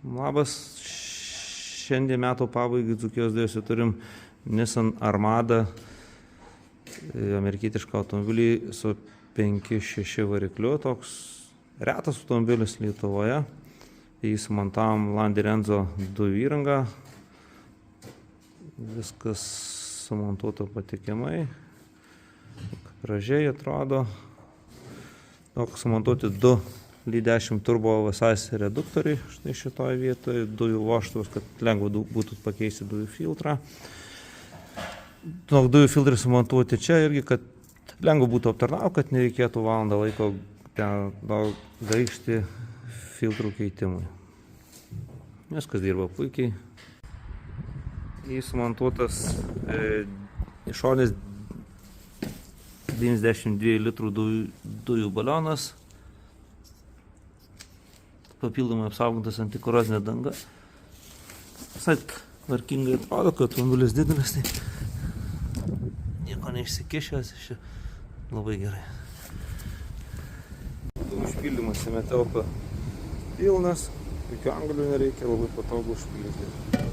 Labas, šiandien metų pabaigai Dzūkijos dujose turim Nissan Armada, amerikietišką automobilį su 5.6 varikliu, toks retas automobilis Lietuvoje. Jį sumontavom Landi Renzo dujų įrangą, viskas sumontuota patikimai, gražiai atrodo. Toks sumontuoti du Li10 turbo VSAIS reduktoriai, štai šitoje vietoje, dujų vožtuvas, kad lengva būtų pakeisti dujų filtrą. Dujų filtrai sumontuoti čia irgi, kad lengva būtų aptarnauti, kad nereikėtų valandą laiko ten gaišti filtrų keitimui. Viskas dirba puikiai. Jis sumontuotas išorinis 92 litrų dujų balionas, papildomai apsaugotas antikorozinė danga. Visai tvarkingai atrodo, kad automobilis didelis, tai nieko neišsikišęs, labai gerai. Užpildymas jame telpa pilnas, jokių anglių nereikia, labai patogu užpildyti.